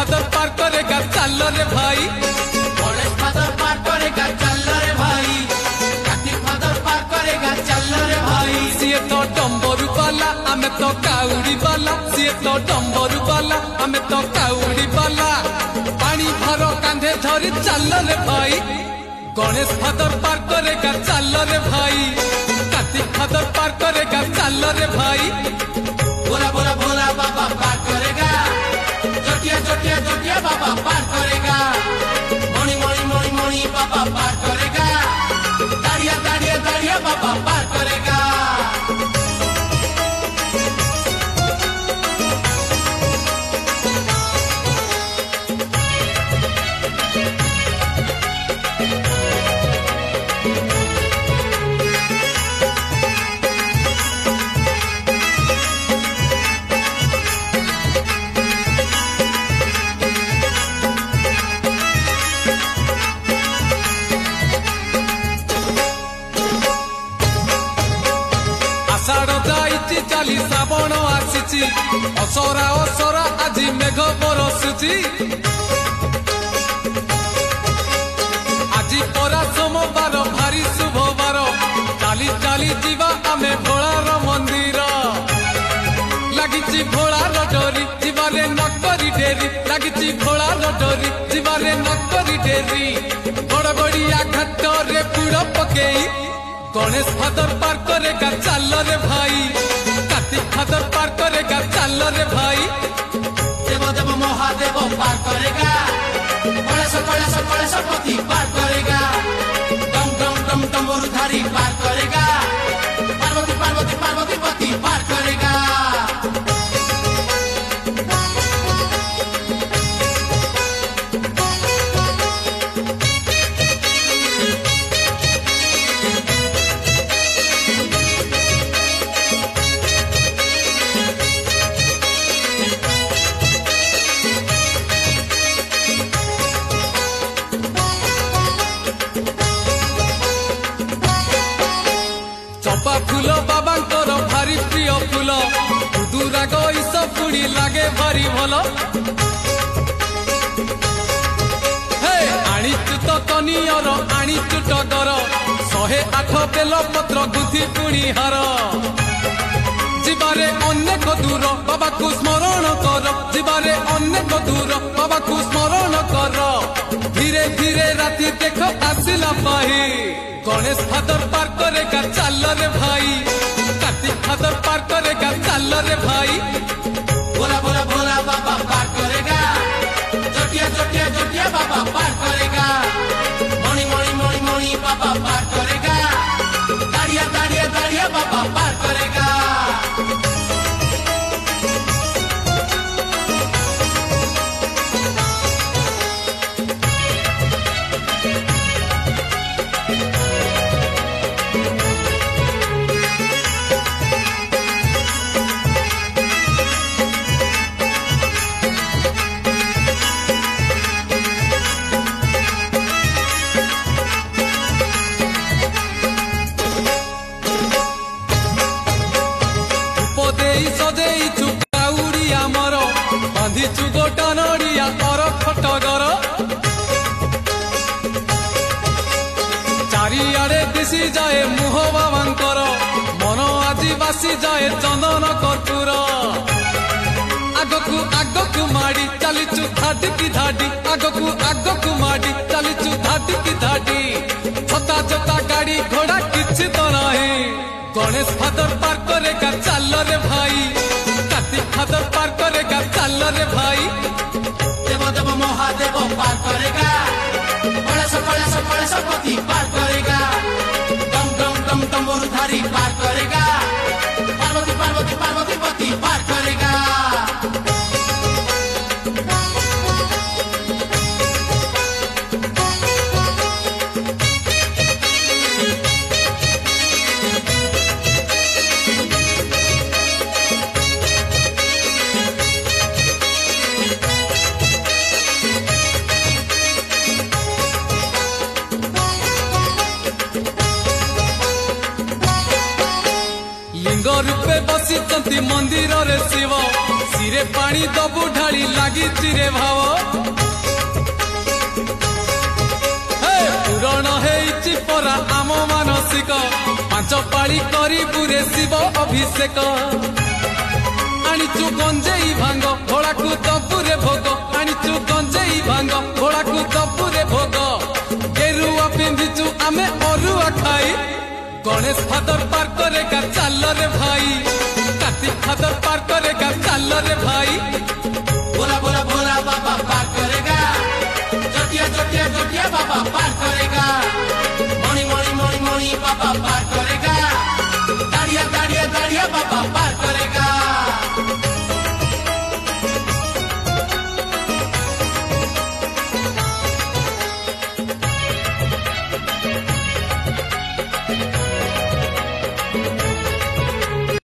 Father पार करेगा चल रे भाई, गणेश फादर पार करेगा चल रे भाई, कार्तिक फादर पार करेगा चल रे भाई। सीए तो डम्बरू वाला आमे तो काउड़ी वाला, सीए तो डम्बरू वाला आमे तो काउड़ी वाला, पानी भर कांधे धरी चल रे भाई। गणेश फादर पार करेगा चल रे भाई, कार्तिक फादर पार करेगा चल रे भाई। बोला बोला बोला बाबा पार करेगा, चटिया चटिया चटिया बाबा पार करेगा, मणि मणि मणि मणि बाबा पार करेगा, दाड़िया दाड़िया दाड़िया बाबा पार करेगा। चाली श्रावण आसी असरा असरा आज मेघ बरसुची, आज परा सोमवार भारी शुभवार, चाली चाली जीवा आमे भोलार मंदिर, लगी भोलार डोरी जीवारे नकरी डेरी, लगी भोलार डोरी जीवारे नकरी डेरी, गड़गड़िया घाट रे पुड़ पकेई गणेश फादर पार करेगा चल रे भाई, कार्तिक फादर पार करेगा चल रे भाई। देव देव महादेव पार करेगा, गणेश पति पार करेगा, डम डम डम डमरूधारी पार करेगा, पार्वती पार्वती पार्वती पति पार करेगा। चंपा फूल बाबांकर भारी प्रिय फूल, दुराग ईश पुणी लागे भारी भल, हे आनीचु तो कनियर आनीचु टगर, 108 बेल पत्र गुथि पुणी हार, जीवारे अनेक दूर बाबा को स्मरण कर, जीवारे अनेक दूर बाबा को स्मरण कर, धीरे धीरे राति देख आसिला पाही, गणेश फादर पार करेगा चल रे भाई, कार्तिक फादर पार करेगा चल रे भाई। बोला बोला बोला बाबा पार करेगा, चटिया चटिया चटिया बाबा पार करेगा, मणि मणि मणि मणि बाबा पार करेगा, दाड़िया दाड़िया दाड़िया बाबा पार करेगा। सजेइचु काउड़ी आमर, बांधिचु गोटा नड़िया और खटगर, चारिआडे दिशी जाए मुह बाबांकर, मन आजी बासी जाए चंदन कर्पूर, आगकु आगकु माड़ी चलीचु धाडी की धाडी, आगकु आगकु माड़ी चलीचु धाडी की धाडी, छता छता गाड़ी घोड़ा किछि तो नहीं, गणेश फादर पार करेगा चल रे भाई, कार्तिक फादर पार करेगा चल रे भाई। देव देव महादेव पार करेगा, गणेश पति पार करेगा, डम डम डम डमरूधारी पार करेगा, पार्वती पार्वती पार्वती पति पार करेगा। रूपे बसी मंदिर रे शिव, सिरे पानी दबु ढाली लगी रे भाव, पाली करी बुरे शिव अभिषेक आनीचु गंजेई भांग भोला को दबुरे भोग आनीचु गंजेई भांग भोला को दबुरे भोग गेरुआ पिंधिचु आमे अरुआ खाई गणेश फादर पार करेगा चल रे भाई कार्तिक फादर पार करेगा चल रे भाई भोला भोला भोला बाबा पार करेगा जटिया जटिया जटिया बाबा पार करेगा मणि मणि मणि मणि बाबा